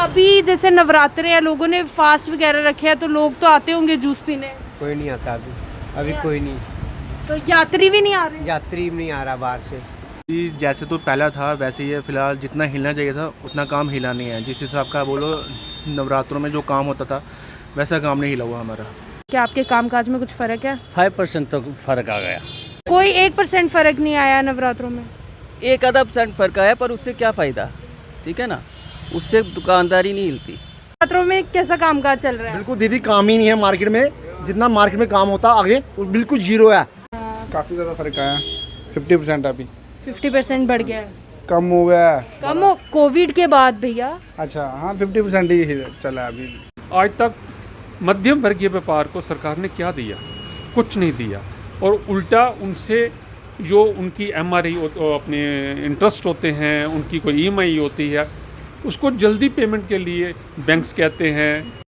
अभी जैसे नवरात्रे हैं, लोगों ने फास्ट वगैरह रखे हैं, तो लोग तो आते होंगे जूस पीने। कोई नहीं आता अभी कोई नहीं। तो यात्री भी नहीं आ रहे? यात्री भी नहीं आ रहा बाहर से। जी, जैसे तो पहला था वैसे ही फ़िलहाल जितना हिलना चाहिए था उतना काम हिला नहीं है। जिस हिसाब का बोलो नवरात्रों में जो काम होता था वैसा काम नहीं हिला हुआ हमारा। क्या आपके कामकाज में कुछ फर्क है? 5% तक फर्क आ गया। कोई 1% फर्क नहीं आया नवरात्रों में? 1-आधा% फर्क आया, पर उससे क्या फ़ायदा, ठीक है ना, उससे दुकानदारी नहीं हिलती। नवरात्रों में कैसा कामकाज चल रहा है? बिल्कुल दीदी, काम ही नहीं है मार्केट में। जितना मार्केट में काम होता आगे वो बिल्कुल जीरो है। काफ़ी ज़्यादा फर्क आया, 50% अभी 50% बढ़ गया है। कम हो गया है। कम हो कोविड के बाद भैया? अच्छा हाँ, 50% ही चला अभी। आज तक मध्यम वर्गीय व्यापार को सरकार ने क्या दिया? कुछ नहीं दिया। और उल्टा उनसे जो उनकी एमआरआई अपने इंटरेस्ट होते हैं, उनकी कोई ईएमआई होती है, उसको जल्दी पेमेंट के लिए बैंक्स कहते हैं।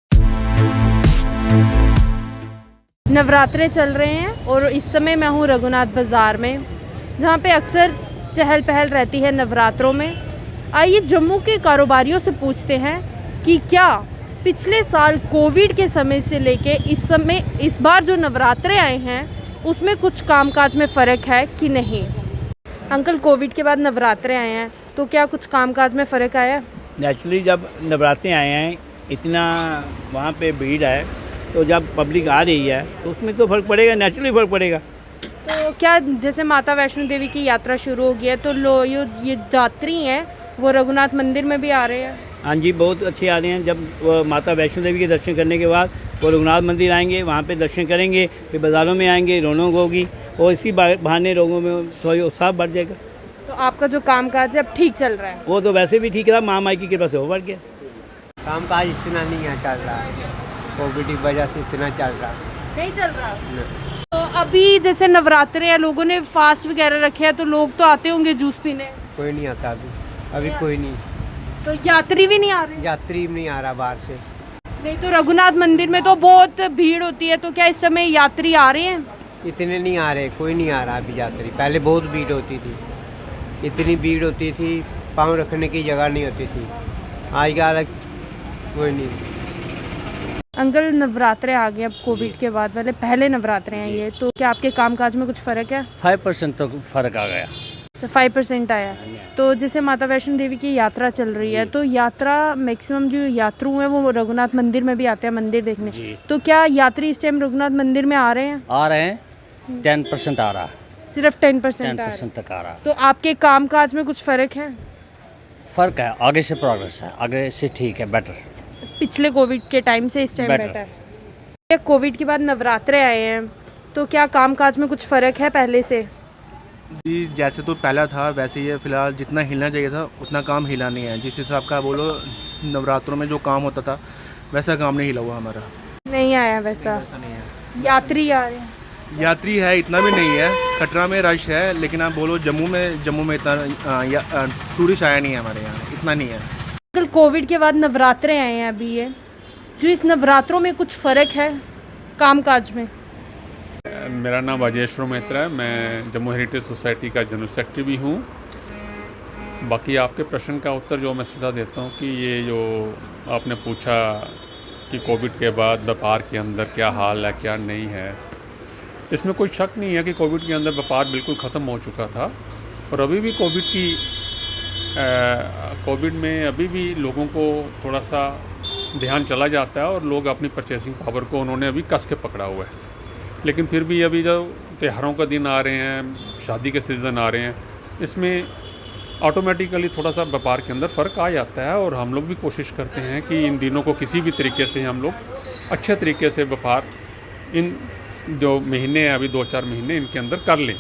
नवरात्रे चल रहे हैं और इस समय मैं हूँ रघुनाथ बाज़ार में, जहाँ पे अक्सर चहल पहल रहती है नवरात्रों में। आइए जम्मू के कारोबारियों से पूछते हैं कि क्या पिछले साल कोविड के समय से लेके इस बार जो नवरात्रे आए हैं उसमें कुछ कामकाज में फ़र्क है कि नहीं। अंकल, कोविड के बाद नवरात्रे आए हैं तो क्या कुछ कामकाज में फ़र्क आया? नेचुरली जब नवरात्रे आए हैं इतना वहाँ पे भीड़ है, तो जब पब्लिक आ रही है तो उसमें तो फ़र्क पड़ेगा, नेचुरली फ़र्क पड़ेगा। तो क्या जैसे माता वैष्णो देवी की यात्रा शुरू हो गई है तो ये यात्री हैं वो रघुनाथ मंदिर में भी आ रहे हैं? हाँ जी, बहुत अच्छे आ रहे हैं। जब वो माता वैष्णो देवी के दर्शन करने के बाद वो रघुनाथ मंदिर आएंगे, वहाँ पे दर्शन करेंगे, फिर बाज़ारों में आएंगे, रौनक होगी और इसी बहाने लोगों में थोड़ा उत्साह बढ़ जाएगा। तो आपका जो कामकाज है अब ठीक चल रहा है? वो तो वैसे भी ठीक रहा, महामाई की कृपा से वो बढ़ गया। काम काज इतना नहीं है चल रहा है, कोविड की वजह से इतना चल रहा नहीं चल रहा। तो अभी जैसे नवरात्रे हैं, लोगों ने फास्ट वगैरह रखे हैं, तो लोग तो आते होंगे जूस पीने। कोई नहीं आता अभी कोई नहीं। तो यात्री भी नहीं आ रहे? यात्री भी नहीं आ रहा बाहर से। नहीं तो रघुनाथ मंदिर में तो बहुत भीड़ होती है, तो क्या इस समय यात्री आ रहे हैं? इतने नहीं आ रहे, कोई नहीं आ रहा अभी यात्री। पहले बहुत भीड़ होती थी, इतनी भीड़ होती थी, पाँव रखने की जगह नहीं होती थी। आज का अलग कोई नहीं। अंकल, नवरात्रे आ गए अब कोविड के बाद वाले, पहले नवरात्रे हैं ये, तो क्या आपके कामकाज में कुछ फ़र्क है? 5% तक फर्क आ गया। अच्छा, 5% आया। तो जैसे माता वैष्णो देवी की यात्रा चल रही है, तो यात्रा मैक्सिमम जो यात्रु हैं वो रघुनाथ मंदिर में भी आते हैं मंदिर देखने, तो क्या यात्री इस टाइम रघुनाथ मंदिर में आ रहे हैं? आ रहे हैं, 10% आ रहा है। सिर्फ 10% आ रहा है? 10% तक आ रहा है। तो आपके कामकाज में कुछ फ़र्क है? फ़र्क है, आगे से प्रोग्रेस है, आगे से ठीक है, बेटर। पिछले कोविड के टाइम से इस टाइम बेटर है? कोविड के बाद नवरात्रे आए हैं तो क्या कामकाज में कुछ फ़र्क है पहले से? जी, जैसे तो पहला था वैसे ही फ़िलहाल जितना हिलना चाहिए था उतना काम हिला नहीं है। जिस हिसाब का बोलो नवरात्रों में जो काम होता था वैसा काम नहीं हिला हुआ हमारा। नहीं आया वैसा? नहीं है। यात्री आ रहे हैं? यात्री है, इतना भी नहीं है। कटरा में रश है, लेकिन आप बोलो जम्मू में इतना टूरिस्ट आया नहीं है हमारे यहाँ, इतना नहीं है। कल कोविड के बाद नवरात्रे आए हैं अभी, ये जो इस नवरात्रों में कुछ फ़र्क है कामकाज में? मेरा नाम राजेश्वर मेहता है, मैं जम्मू हेरिटेज सोसाइटी का जनरल सेक्रेटरी भी हूँ। बाकी आपके प्रश्न का उत्तर जो मैं सीधा देता हूँ कि ये जो आपने पूछा कि कोविड के बाद व्यापार के अंदर क्या हाल है क्या नहीं है, इसमें कोई शक नहीं है कि कोविड के अंदर व्यापार बिल्कुल ख़त्म हो चुका था। और अभी भी कोविड में अभी भी लोगों को थोड़ा सा ध्यान चला जाता है और लोग अपनी परचेसिंग पावर को उन्होंने अभी कस के पकड़ा हुआ है। लेकिन फिर भी अभी जो त्योहारों का दिन आ रहे हैं, शादी के सीज़न आ रहे हैं, इसमें ऑटोमेटिकली थोड़ा सा व्यापार के अंदर फ़र्क आ जाता है। और हम लोग भी कोशिश करते हैं कि इन दिनों को किसी भी तरीके से हम लोग अच्छे तरीके से व्यापार इन जो महीने हैं, अभी 2-4 महीने इनके अंदर कर लें।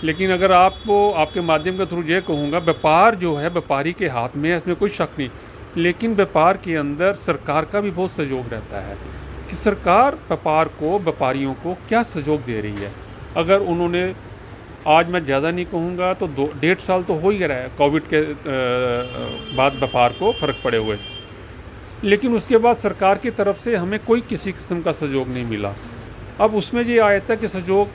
लेकिन अगर आपको आपके माध्यम के थ्रू ये कहूँगा, व्यापार जो है व्यापारी के हाथ में है, इसमें कोई शक नहीं। लेकिन व्यापार के अंदर सरकार का भी बहुत सहयोग रहता है कि सरकार व्यापार को, व्यापारियों को क्या सहयोग दे रही है। अगर उन्होंने, आज मैं ज़्यादा नहीं कहूँगा तो 1.5 साल तो हो ही रहा है कोविड के बाद व्यापार को फ़र्क पड़े हुए, लेकिन उसके बाद सरकार की तरफ से हमें कोई किसी किस्म का सहयोग नहीं मिला। अब उसमें ये आया था कि सहयोग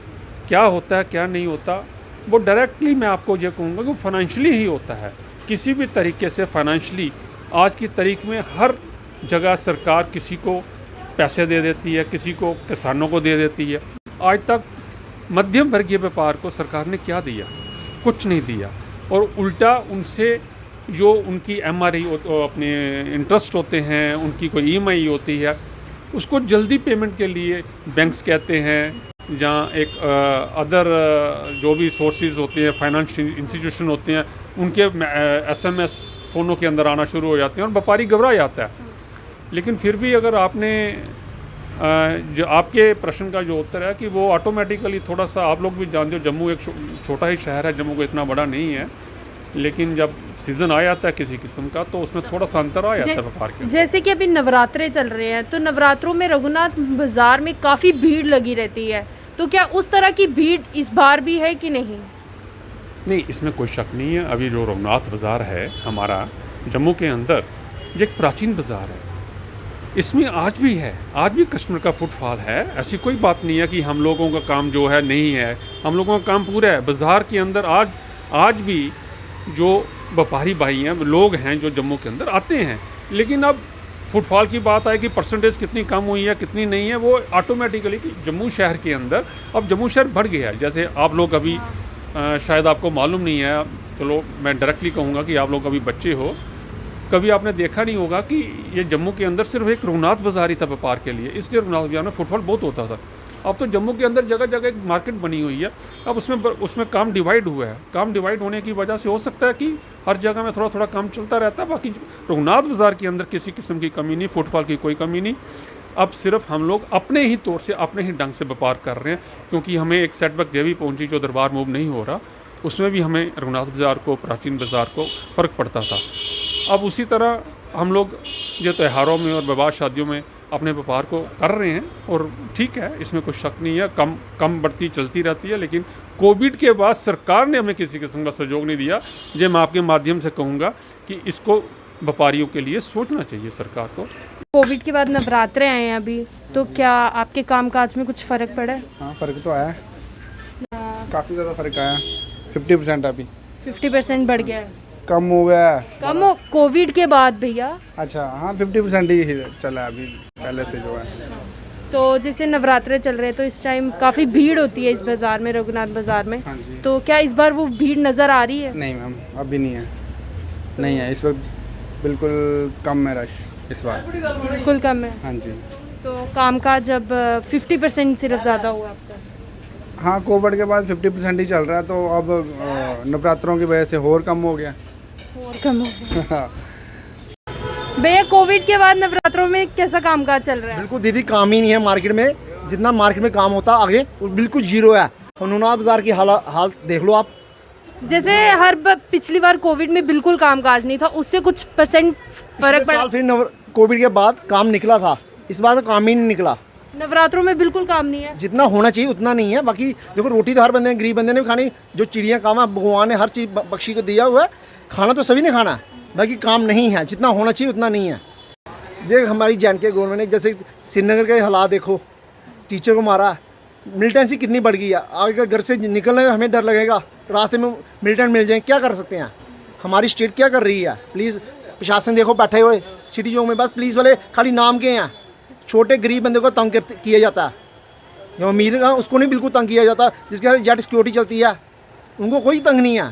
क्या होता है क्या नहीं होता, वो डायरेक्टली मैं आपको ये कहूँगा कि फाइनेंशियली ही होता है। किसी भी तरीके से फाइनेंशियली आज की तारीख में हर जगह सरकार किसी को पैसे दे देती है, किसी को किसानों को दे देती है। आज तक मध्यम वर्गीय व्यापार को सरकार ने क्या दिया? कुछ नहीं दिया। और उल्टा उनसे जो उनकी MRI अपने इंटरेस्ट होते हैं, उनकी कोई EMI होती है, उसको जल्दी पेमेंट के लिए बैंक्स कहते हैं, जहाँ एक अदर जो भी सोर्सेज होते हैं, फाइनेंशियल इंस्टीट्यूशन होते हैं, उनके SMS फ़ोनों के अंदर आना शुरू हो जाते हैं और व्यापारी घबरा जाता है। लेकिन फिर भी अगर आपने जो आपके प्रश्न का जो उत्तर है कि वो ऑटोमेटिकली थोड़ा सा, आप लोग भी जानते हो जम्मू एक छोटा ही शहर है, जम्मू को इतना बड़ा नहीं है, लेकिन जब सीज़न आ जाता है किसी किस्म का तो उसमें थोड़ा सा अंतर आ जाता है व्यापार के। जैसे कि अभी नवरात्रे चल रहे हैं, तो नवरात्रों में रघुनाथ बाज़ार में काफ़ी भीड़ लगी रहती है, तो क्या उस तरह की भीड़ इस बार भी है कि नहीं? नहीं, इसमें कोई शक नहीं है। अभी जो रघुनाथ बाज़ार है हमारा जम्मू के अंदर, ये एक प्राचीन बाज़ार है, इसमें आज भी है, आज भी कस्टमर का फुटफॉल है। ऐसी कोई बात नहीं है कि हम लोगों का काम जो है नहीं है, हम लोगों का काम पूरा है। बाज़ार के अंदर आज भी जो व्यापारी भाई हैं, लोग हैं जो जम्मू के अंदर आते हैं, लेकिन अब फुटफॉल की बात आए कि परसेंटेज कितनी कम हुई है कितनी नहीं है, वो ऑटोमेटिकली कि जम्मू शहर के अंदर अब जम्मू शहर बढ़ गया है। जैसे आप लोग अभी शायद आपको मालूम नहीं है, चलो मैं डायरेक्टली कहूँगा कि आप लोग अभी बच्चे हो, कभी आपने देखा नहीं होगा कि ये जम्मू के अंदर सिर्फ एक रघुनाथ बाज़ार ही था व्यापार के लिए, इसलिए रघुनाथ बाज़ार में फुटफॉल बहुत होता था। अब तो जम्मू के अंदर जगह जगह एक मार्केट बनी हुई है, अब उसमें काम डिवाइड हुआ है। काम डिवाइड होने की वजह से हो सकता है कि हर जगह में थोड़ा थोड़ा काम चलता रहता है। बाकी रघुनाथ बाज़ार के अंदर किसी किस्म की कमी नहीं, फुटफॉल की कोई कमी नहीं। अब सिर्फ हम लोग अपने ही तौर से, अपने ही ढंग से व्यापार कर रहे हैं, क्योंकि हमें एक सेटबैक जब भी पहुँची जो दरबार मूव नहीं हो रहा, उसमें भी हमें रघुनाथ बाज़ार को, प्राचीन बाज़ार को फ़र्क पड़ता था। अब उसी तरह हम लोग जो त्योहारों में और विवाह शादियों में अपने व्यापार को कर रहे हैं, और ठीक है, इसमें कोई शक नहीं है, कम बढ़ती चलती रहती है। लेकिन कोविड के बाद सरकार ने हमें किसी किस्म का सहयोग नहीं दिया। जो मैं आपके माध्यम से कहूँगा कि इसको व्यापारियों के लिए सोचना चाहिए सरकार को। कोविड के बाद नवरात्रे आए हैं अभी, तो क्या आपके कामकाज में कुछ फ़र्क पड़ा है? हाँ, फ़र्क तो आया है, काफ़ी ज़्यादा फ़र्क आया। 50% अभी 50% बढ़ गया है? कम हो गया है। कम हो कोविड के बाद भैया? अच्छा, हाँ 50% ही चला है अभी पहले से जो है। तो जैसे नवरात्रे चल रहे हैं, तो इस टाइम काफ़ी भीड़ होती है इस बाज़ार में, रघुनाथ बाज़ार में। हाँ जी। तो क्या इस बार वो भीड़ नज़र आ रही है? नहीं मैम, अभी नहीं है, नहीं है इस वक्त, बिल्कुल कम है रश इस बार, बिल्कुल कम है। हाँ जी। तो कामकाज अब 50% सिर्फ ज़्यादा हुआ आपका? हाँ, कोविड के बाद 50% ही चल रहा है, तो अब नवरात्रों की वजह से और कम हो गया। और कम हो गया। भैया, कोविड के बाद नवरात्रों में कैसा कामकाज चल रहा है? बिल्कुल दीदी, काम ही नहीं है मार्केट में, जितना मार्केट में काम होता आगे वो बिल्कुल जीरो है। रघुनाथ बाज़ार की हाल देख लो आप। जैसे पिछली बार कोविड में बिल्कुल कामकाज नहीं था, उससे कुछ परसेंट फर्क पड़ा? फिर कोविड के बाद काम निकला था, इस बार तो काम ही नहीं निकला। नवरात्रों में बिल्कुल काम नहीं है, जितना होना चाहिए उतना नहीं है। बाकी देखो, रोटी तो हर बंदे ने, गरीब बंदे ने भी खानी, जो चिड़िया काम है भगवान ने हर चीज़ बख्शी को दिया हुआ है, खाना तो सभी ने खाना है, बाकी काम नहीं है, जितना होना चाहिए उतना नहीं है। ये हमारी JNK गवर्नमेंट ने, जैसे श्रीनगर के हालात देखो, टीचर को मारा, मिलिटेंसी कितनी बढ़ गई है। आगे घर से निकलने में हमें डर लगेगा, रास्ते में मिलिटेंट मिल जाए, क्या कर सकते हैं? हमारी स्टेट क्या कर रही है? प्लीज़ प्रशासन देखो बैठे हुए सिटीजों में, बस पुलिस वाले खाली नाम के हैं। छोटे गरीब बंदे को तंग किया जाता है, जो अमीर है उसको नहीं बिल्कुल तंग किया जाता। जिसके साथ जेट सिक्योरिटी चलती है उनको कोई तंग नहीं है,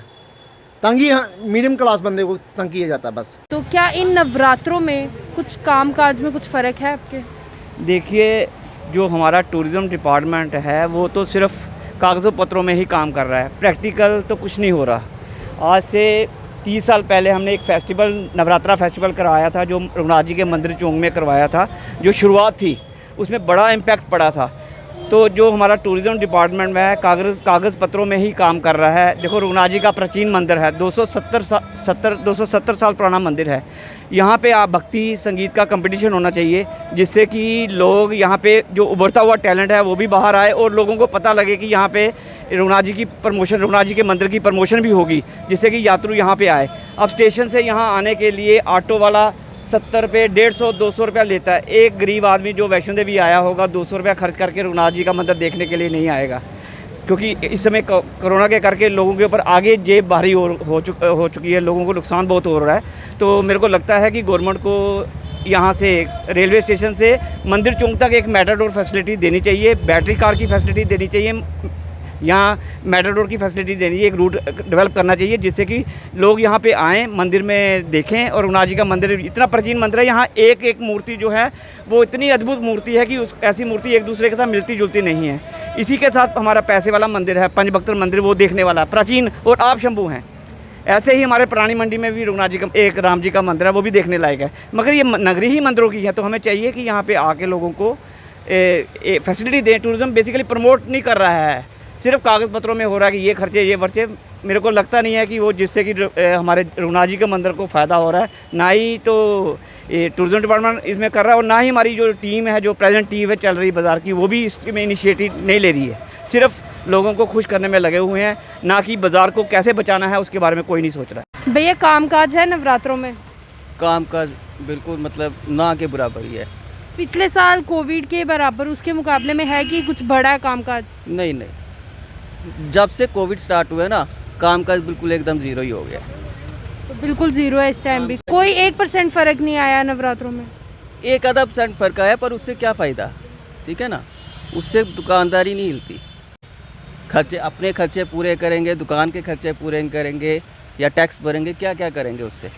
तंग ही मीडियम क्लास बंदे को तंग किया जाता है बस। तो क्या इन नवरात्रों में कुछ कामकाज में कुछ फ़र्क है आपके? देखिए, जो हमारा टूरिज़्म डिपार्टमेंट है वो तो सिर्फ कागज़ों पत्रों में ही काम कर रहा है, प्रैक्टिकल तो कुछ नहीं हो रहा। आज से 30 साल पहले हमने एक फेस्टिवल, नवरात्रा फेस्टिवल करवाया था, जो रघुनाथ जी के मंदिर चौंग में करवाया था। जो शुरुआत थी उसमें बड़ा इम्पैक्ट पड़ा था। तो जो हमारा टूरिज़्म डिपार्टमेंट में है, कागज़ पत्रों में ही काम कर रहा है। देखो, रघुनाथ जी का प्राचीन मंदिर है, 270 साल पुराना मंदिर है। यहाँ पे आप भक्ति संगीत का कंपटीशन होना चाहिए, जिससे कि लोग यहाँ पे जो उभरता हुआ टैलेंट है वो भी बाहर आए और लोगों को पता लगे कि यहाँ पे रघुनाथ जी की प्रमोशन, रघुनाथ जी के मंदिर की प्रमोशन भी होगी, जिससे कि यात्रु यहाँ पे आए। अब स्टेशन से यहाँ आने के लिए ऑटो वाला 70 रुपये, 150-200 रुपया लेता है। एक गरीब आदमी जो वैष्णो देवी आया होगा 200 रुपया खर्च करके रघुनाथ जी का मंदिर देखने के लिए नहीं आएगा। क्योंकि इस समय कोरोना के करके लोगों के ऊपर आगे जेब भारी हो चुकी है, लोगों को नुकसान बहुत हो रहा है। तो मेरे को लगता है कि गवर्नमेंट को यहाँ से रेलवे स्टेशन से मंदिर चौक तक एक मेटाडोर फैसिलिटी देनी चाहिए, बैटरी कार की फैसिलिटी देनी चाहिए, यहाँ मेटाडोर की फैसिलिटी देनी चाहिए, एक रूट डेवलप करना चाहिए जिससे कि लोग यहाँ पे आएँ, मंदिर में देखें। और रघुनाथ जी का मंदिर इतना प्राचीन मंदिर है, यहाँ एक एक मूर्ति जो है वो इतनी अद्भुत मूर्ति है कि ऐसी मूर्ति एक दूसरे के साथ मिलती जुलती नहीं है। इसी के साथ हमारा पैसे वाला मंदिर है, पंचभक्तर मंदिर, वो देखने वाला प्राचीन और आप शंभू हैं। ऐसे ही हमारे पुरानी मंडी में भी रघुनाथ जी का एक राम जी का मंदिर है, वो भी देखने लायक है। मगर ये नगरी ही मंदिरों की है, तो हमें चाहिए कि यहाँ पे आके लोगों को फैसिलिटी दें। टूरिज़्म बेसिकली प्रमोट नहीं कर रहा है, सिर्फ कागज़ पत्रों में हो रहा है कि ये खर्चे ये वर्चे। मेरे को लगता नहीं है कि वो जिससे कि हमारे रघुनाथ जी के मंदिर को फ़ायदा हो रहा है, ना ही तो ये टूरिज़्म डिपार्टमेंट इसमें कर रहा है, और ना ही हमारी जो टीम है, जो प्रेजेंट टीम है चल रही बाज़ार की, वो भी इसमें इनिशिएटिव नहीं ले रही है। सिर्फ लोगों को खुश करने में लगे हुए हैं, ना कि बाज़ार को कैसे बचाना है उसके बारे में कोई नहीं सोच रहा है। भैया कामकाज है नवरात्रों में? काम का बिल्कुल मतलब ना के बराबर ही है। पिछले साल कोविड के बराबर उसके मुकाबले में है कि कुछ बड़ा है कामकाज? नहीं, जब से कोविड स्टार्ट हुआ है ना, काम का बिल्कुल एकदम ज़ीरो ही हो गया। तो बिल्कुल ज़ीरो है इस टाइम भी, कोई 1% फ़र्क नहीं आया नवरात्रों में? 1-आधा% फ़र्क आया, पर उससे क्या फ़ायदा, ठीक है ना। उससे दुकानदारी नहीं हिलती। खर्चे अपने खर्चे पूरे करेंगे, दुकान के खर्चे पूरे करेंगे या टैक्स भरेंगे, क्या क्या करेंगे उससे।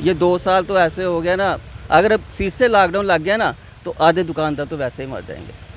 ये 2 साल तो ऐसे हो गया ना, अगर अब फिर से लॉकडाउन लग गया ना तो आधे दुकानदार तो वैसे ही मर जाएंगे।